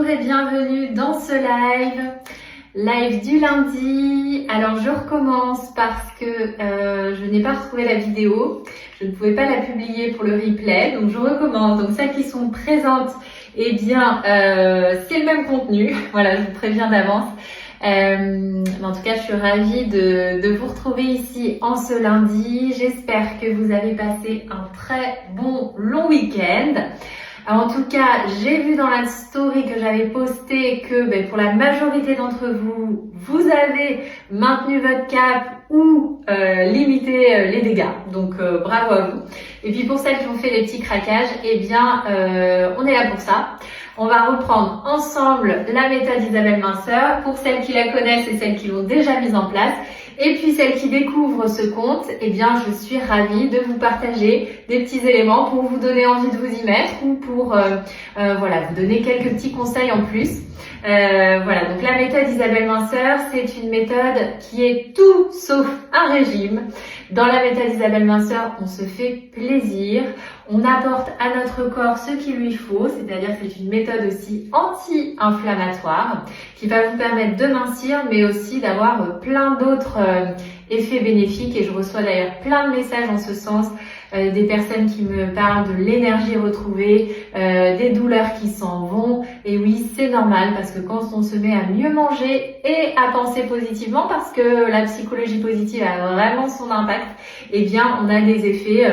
Bonjour et bienvenue dans ce live du lundi. Alors je recommence parce que je n'ai pas retrouvé la vidéo, je ne pouvais pas la publier pour le replay, donc je recommence. Donc celles qui sont présentes, eh bien c'est le même contenu, voilà, je vous préviens d'avance. Mais en tout cas, je suis ravie de vous retrouver ici en ce lundi. J'espère que vous avez passé un très bon long week-end. En tout cas, j'ai vu dans la story que j'avais posté que pour la majorité d'entre vous, vous avez maintenu votre cap ou limité les dégâts. Donc bravo à vous. Et puis pour celles qui ont fait les petits craquages, eh bien on est là pour ça. On va reprendre ensemble la méthode Isabelle Minceur pour celles qui la connaissent et celles qui l'ont déjà mise en place. Et puis celles qui découvrent ce compte, eh bien je suis ravie de vous partager des petits éléments pour vous donner envie de vous y mettre ou pour voilà, vous donner quelques petits conseils en plus. Voilà, donc la méthode Isabelle Minceur, c'est une méthode qui est tout sauf un régime. Dans la méthode Isabelle Minceur, on se fait plaisir, on apporte à notre corps ce qu'il lui faut, c'est-à-dire que c'est une méthode aussi anti-inflammatoire qui va vous permettre de mincir, mais aussi d'avoir plein d'autres effets bénéfiques. Et je reçois d'ailleurs plein de messages en ce sens, des personnes qui me parlent de l'énergie retrouvée, des douleurs qui s'en vont. Et oui, c'est normal parce que quand on se met à mieux manger et à penser positivement, parce que la psychologie positive a vraiment son impact, eh bien on a des effets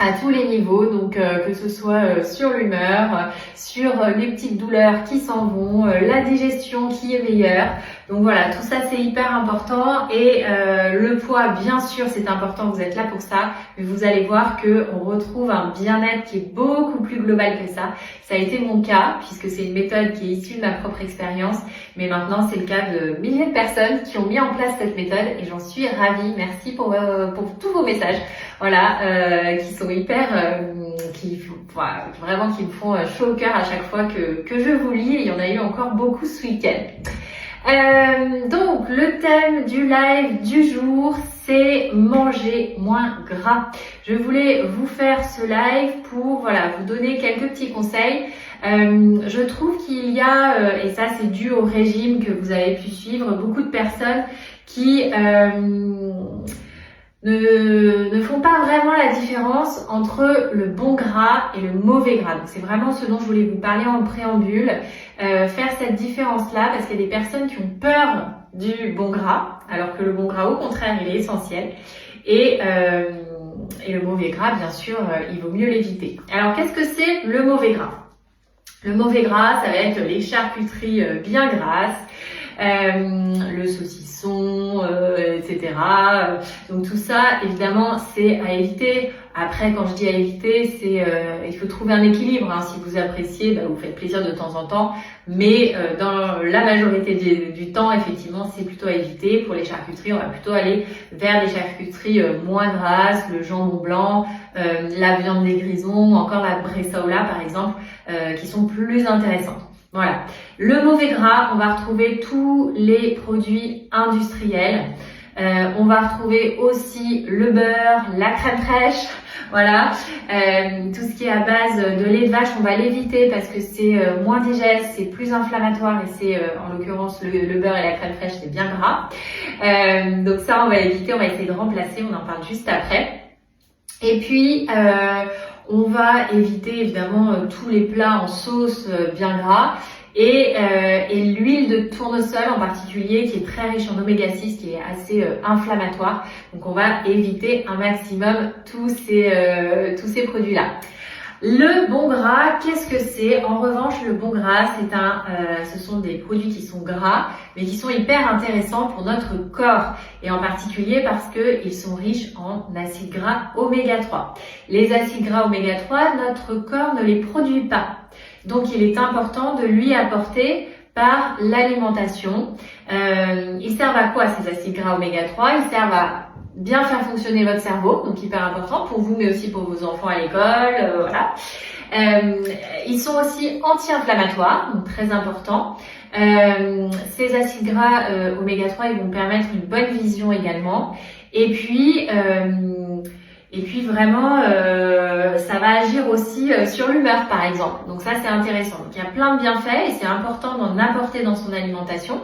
à tous les niveaux, donc que ce soit sur l'humeur, sur les petites douleurs qui s'en vont, la digestion qui est meilleure. Donc voilà, tout ça c'est hyper important et le poids bien sûr c'est important, vous êtes là pour ça, mais vous allez voir que on retrouve un bien-être qui est beaucoup plus global que ça. Ça a été mon cas puisque c'est une méthode qui est issue de ma propre expérience, mais maintenant c'est le cas de milliers de personnes qui ont mis en place cette méthode et j'en suis ravie. Merci pour tous vos messages, voilà, qui sont hyper, vraiment qui me font chaud au cœur à chaque fois que je vous lis. Et il y en a eu encore beaucoup ce week-end. Donc le thème du live du jour, c'est manger moins gras. Je voulais vous faire ce live pour vous donner quelques petits conseils. Je trouve qu'il y a, et ça c'est dû au régime que vous avez pu suivre, beaucoup de personnes qui ne font pas vraiment la différence entre le bon gras et le mauvais gras. Donc c'est vraiment ce dont je voulais vous parler en préambule, faire cette différence-là parce qu'il y a des personnes qui ont peur du bon gras, alors que le bon gras au contraire il est essentiel. Et le mauvais gras, bien sûr, il vaut mieux l'éviter. Alors qu'est-ce que c'est le mauvais gras? Le mauvais gras, ça va être les charcuteries bien grasses, le saucisson, etc. Donc tout ça, évidemment, c'est à éviter. Après, quand je dis à éviter, c'est il faut trouver un équilibre. Hein. Si vous appréciez, vous faites plaisir de temps en temps, mais dans la majorité du temps, effectivement, c'est plutôt à éviter. Pour les charcuteries, on va plutôt aller vers des charcuteries moins grasses, le jambon blanc, la viande des grisons, encore la bresaola par exemple, qui sont plus intéressantes. Voilà. Le mauvais gras, on va retrouver tous les produits industriels. On va retrouver aussi le beurre, la crème fraîche, voilà. Tout ce qui est à base de lait de vache, on va l'éviter parce que c'est moins digeste, c'est plus inflammatoire et c'est en l'occurrence le beurre et la crème fraîche, c'est bien gras. Donc ça, on va éviter, on va essayer de remplacer, on en parle juste après. Et puis, on va éviter évidemment tous les plats en sauce bien gras et l'huile de tournesol en particulier qui est très riche en oméga 6 qui est assez inflammatoire. Donc on va éviter un maximum tous ces produits-là. Le bon gras, qu'est-ce que c'est? En revanche, le bon gras, ce sont des produits qui sont gras, mais qui sont hyper intéressants pour notre corps, et en particulier parce que ils sont riches en acides gras oméga 3. Les acides gras oméga 3, notre corps ne les produit pas. Donc, il est important de lui apporter par l'alimentation. Ils servent à quoi ces acides gras oméga 3? Ils servent à bien faire fonctionner votre cerveau, donc hyper important pour vous, mais aussi pour vos enfants à l'école, voilà. Ils sont aussi anti-inflammatoires, donc très important. Ces acides gras oméga 3, ils vont permettre une bonne vision également. Et puis, Et puis vraiment, ça va agir aussi sur l'humeur par exemple. Donc ça c'est intéressant. Donc il y a plein de bienfaits et c'est important d'en apporter dans son alimentation.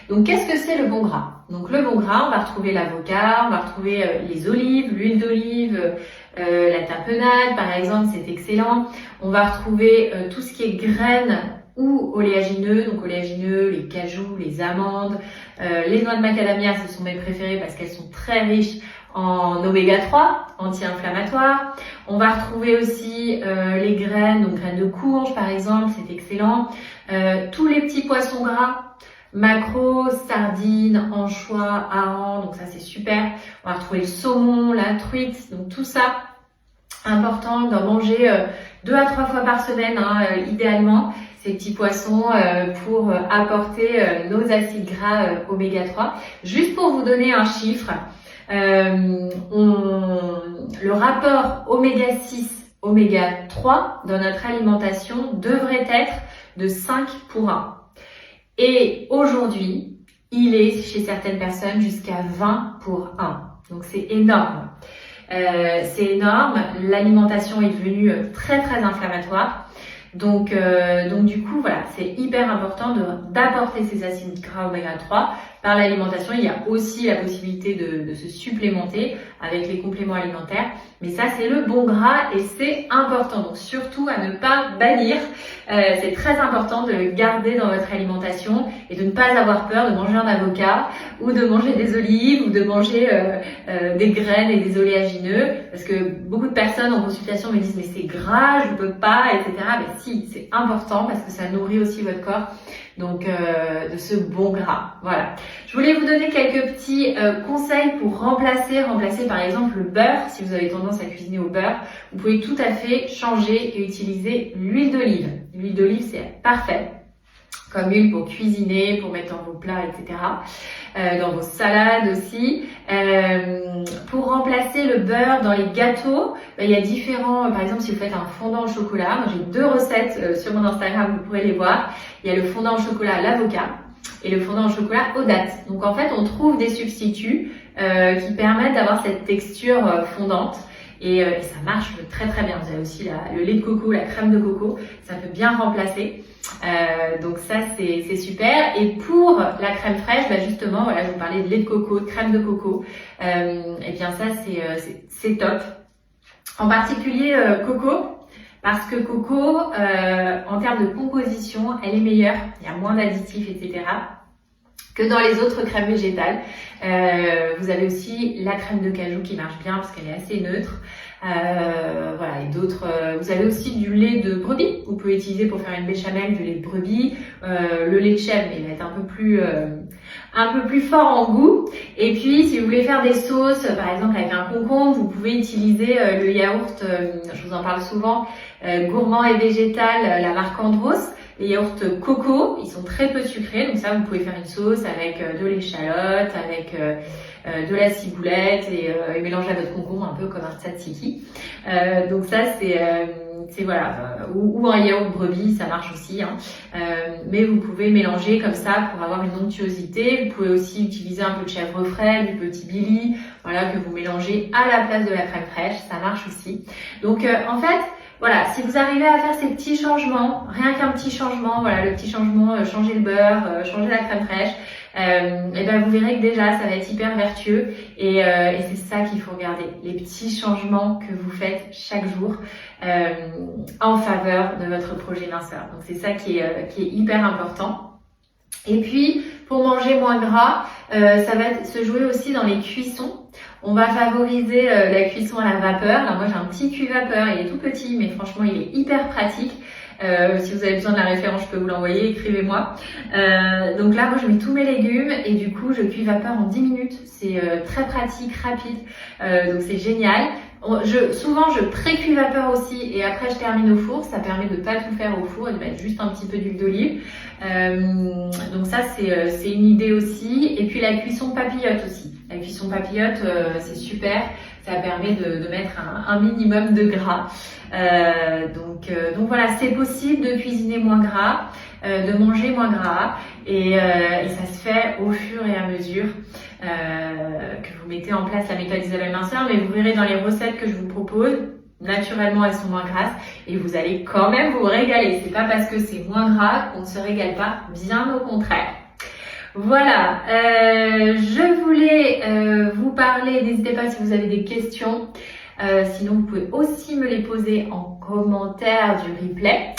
Donc qu'est-ce que c'est le bon gras? Donc le bon gras, on va retrouver l'avocat, on va retrouver les olives, l'huile d'olive, la tapenade par exemple, c'est excellent. On va retrouver tout ce qui est graines ou oléagineux, donc oléagineux, les cajous, les amandes, les noix de macadamia, ce sont mes préférées parce qu'elles sont très riches en oméga 3, anti-inflammatoires. On va retrouver aussi les graines, donc graines de courge par exemple, c'est excellent. Tous les petits poissons gras, maquereaux, sardines, anchois, harengs, donc ça c'est super. On va retrouver le saumon, la truite, donc tout ça, important d'en manger 2 à 3 fois par semaine, idéalement, ces petits poissons pour apporter nos acides gras oméga 3. Juste pour vous donner un chiffre, le rapport oméga 6, oméga 3 dans notre alimentation devrait être de 5 pour 1. Et aujourd'hui, il est chez certaines personnes jusqu'à 20 pour 1. Donc c'est énorme. C'est énorme. L'alimentation est devenue très très inflammatoire. Donc du coup, voilà, c'est hyper important d'apporter ces acides gras oméga 3 par l'alimentation. Il y a aussi la possibilité de se supplémenter avec les compléments alimentaires. Mais ça, c'est le bon gras et c'est important. Donc surtout à ne pas bannir. C'est très important de le garder dans votre alimentation et de ne pas avoir peur de manger un avocat ou de manger des olives ou de manger des graines et des oléagineux. Parce que beaucoup de personnes en consultation me disent mais c'est gras, je ne peux pas, etc. Mais si, c'est important parce que ça nourrit aussi votre corps. Donc de ce bon gras. Voilà. Je voulais vous donner quelques petits conseils pour remplacer par exemple le beurre. Si vous avez tendance à cuisiner au beurre, vous pouvez tout à fait changer et utiliser l'huile d'olive. L'huile d'olive, c'est parfait comme huile pour cuisiner, pour mettre dans vos plats, etc. Dans vos salades aussi. Pour remplacer le beurre dans les gâteaux, il y a différents, par exemple si vous faites un fondant au chocolat, moi j'ai 2 recettes sur mon Instagram, vous pourrez les voir. Il y a le fondant au chocolat à l'avocat et le fondant au chocolat aux dattes. Donc en fait on trouve des substituts qui permettent d'avoir cette texture fondante. Et ça marche très très bien. Vous avez aussi le lait de coco, la crème de coco, ça peut bien remplacer. Donc ça c'est super. Et pour la crème fraîche, justement, voilà, je vous parlais de lait de coco, de crème de coco. Et bien ça c'est top. En particulier coco, parce que coco, en termes de composition, elle est meilleure. Il y a moins d'additifs, etc. que dans les autres crèmes végétales. Vous avez aussi la crème de cajou qui marche bien parce qu'elle est assez neutre. Voilà, et d'autres. Vous avez aussi du lait de brebis. Vous pouvez utiliser pour faire une béchamel du lait de brebis. Le lait de chèvre, il va être un peu plus fort en goût. Et puis, si vous voulez faire des sauces, par exemple avec un concombre, vous pouvez utiliser le yaourt. Je vous en parle souvent. Gourmand et végétal, la marque Andros. Les yaourts coco, ils sont très peu sucrés, donc ça vous pouvez faire une sauce avec de l'échalote, avec de la ciboulette et mélanger à votre concombre un peu comme un tzatziki. Donc ça c'est voilà, ou un yaourt brebis, ça marche aussi. Mais vous pouvez mélanger comme ça pour avoir une onctuosité. Vous pouvez aussi utiliser un peu de chèvre frais, du petit billy, voilà, que vous mélangez à la place de la crème fraîche, ça marche aussi. Donc en fait, voilà, si vous arrivez à faire ces petits changements, rien qu'un petit changement, voilà, le petit changement, changer le beurre, changer la crème fraîche, et ben vous verrez que déjà ça va être hyper vertueux et c'est ça qu'il faut regarder, les petits changements que vous faites chaque jour en faveur de votre projet minceur. Donc c'est ça qui est hyper important. Et puis pour manger moins gras, ça va se jouer aussi dans les cuissons. On va favoriser la cuisson à la vapeur. Alors moi j'ai un petit cuit vapeur, il est tout petit mais franchement il est hyper pratique. Si vous avez besoin de la référence, je peux vous l'envoyer, écrivez-moi. Donc là, moi, je mets tous mes légumes et du coup, je cuis vapeur en 10 minutes. C'est très pratique, rapide, donc c'est génial. Souvent, je pré-cuis vapeur aussi et après, je termine au four. Ça permet de pas tout faire au four et de mettre juste un petit peu d'huile d'olive. Donc ça, c'est une idée aussi. Et puis, la cuisson papillote aussi. La cuisson papillote, c'est super. Ça permet de mettre un minimum de gras. Donc voilà, c'est possible de cuisiner moins gras, de manger moins gras et ça se fait au fur et à mesure que vous mettez en place la méthode Isabelle Minceur, mais vous verrez dans les recettes que je vous propose, naturellement elles sont moins grasses et vous allez quand même vous régaler. C'est pas parce que c'est moins gras qu'on ne se régale pas, bien au contraire. Voilà, je voulais vous parler, n'hésitez pas si vous avez des questions, sinon vous pouvez aussi me les poser en commentaire du replay.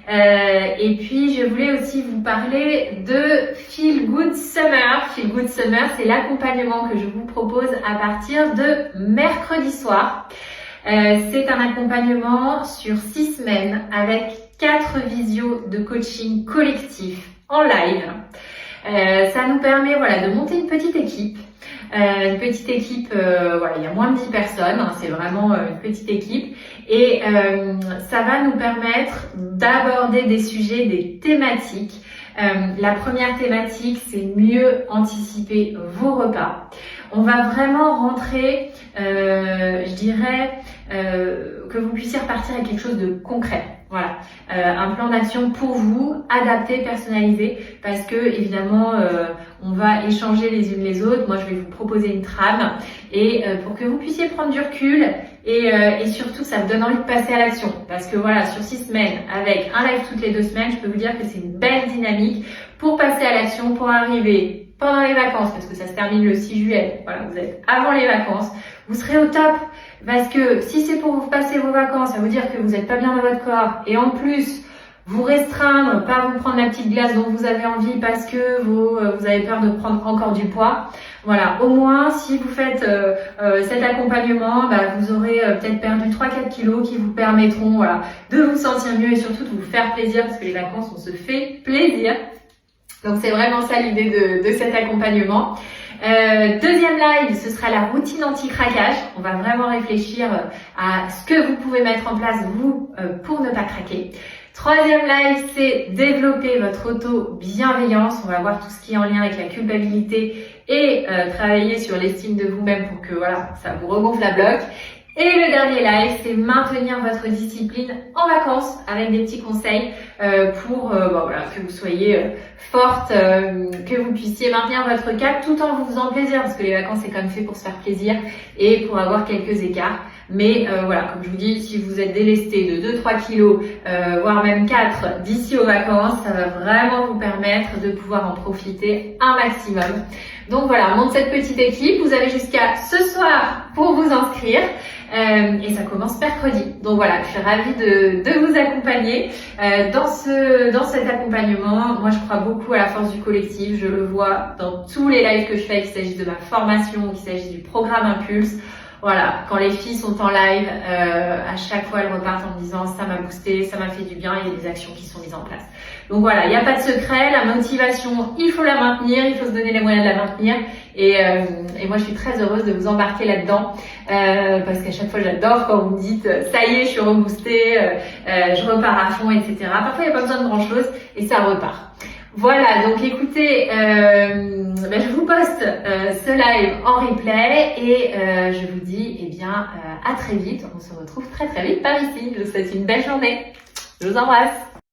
Et puis je voulais aussi vous parler de Feel Good Summer. Feel Good Summer, c'est l'accompagnement que je vous propose à partir de mercredi soir. C'est un accompagnement sur 6 semaines avec 4 visios de coaching collectif en live. Ça nous permet de monter une petite équipe. Voilà, il y a moins de 10 personnes, hein, c'est vraiment une petite équipe et ça va nous permettre d'aborder des sujets, des thématiques. La première thématique, c'est mieux anticiper vos repas. On va vraiment rentrer, je dirais, que vous puissiez repartir avec quelque chose de concret. Voilà, un plan d'action pour vous, adapté, personnalisé, parce que évidemment, on va échanger les unes les autres. Moi, je vais vous proposer une trame et pour que vous puissiez prendre du recul et surtout, ça me donne envie de passer à l'action. Parce que voilà, sur 6 semaines, avec un live toutes les 2 semaines, je peux vous dire que c'est une belle dynamique pour passer à l'action, pour arriver pendant les vacances, parce que ça se termine le 6 juillet. Voilà, vous êtes avant les vacances, vous serez au top. Parce que si c'est pour vous passer vos vacances, ça veut dire que vous n'êtes pas bien dans votre corps et en plus vous restreindre, pas vous prendre la petite glace dont vous avez envie parce que vous avez peur de prendre encore du poids. Voilà, au moins si vous faites cet accompagnement, vous aurez peut-être perdu 3-4 kilos qui vous permettront de vous sentir mieux et surtout de vous faire plaisir parce que les vacances on se fait plaisir. Donc c'est vraiment ça l'idée de cet accompagnement. Deuxième live, ce sera la routine anti-craquage. On va vraiment réfléchir à ce que vous pouvez mettre en place, vous, pour ne pas craquer. Troisième live, c'est développer votre auto-bienveillance. On va voir tout ce qui est en lien avec la culpabilité et travailler sur l'estime de vous-même pour que ça vous regonfle la bloc. Et le dernier live, c'est maintenir votre discipline en vacances avec des petits conseils pour que vous soyez forte, que vous puissiez maintenir votre cap tout en vous faisant plaisir parce que les vacances c'est quand même fait pour se faire plaisir et pour avoir quelques écarts. Mais comme je vous dis, si vous êtes délesté de 2-3 kilos, voire même 4 d'ici aux vacances, ça va vraiment vous permettre de pouvoir en profiter un maximum. Donc voilà, on monte cette petite équipe. Vous avez jusqu'à ce soir pour vous inscrire. Et ça commence mercredi. Donc voilà, je suis ravie de vous accompagner dans cet accompagnement. Moi, je crois beaucoup à la force du collectif. Je le vois dans tous les lives que je fais, qu'il s'agisse de ma formation, qu'il s'agisse du programme Impulse. Voilà, quand les filles sont en live, à chaque fois elles repartent en me disant ça m'a boosté, ça m'a fait du bien, il y a des actions qui sont mises en place. Donc voilà, il n'y a pas de secret, la motivation, il faut la maintenir, il faut se donner les moyens de la maintenir. Et moi je suis très heureuse de vous embarquer là-dedans parce qu'à chaque fois j'adore quand vous me dites ça y est, je suis reboostée, je repars à fond, etc. Parfois il n'y a pas besoin de grand chose et ça repart. Voilà, donc écoutez, je vous poste ce live en replay et je vous dis à très vite. On se retrouve très vite par ici. Je vous souhaite une belle journée. Je vous embrasse.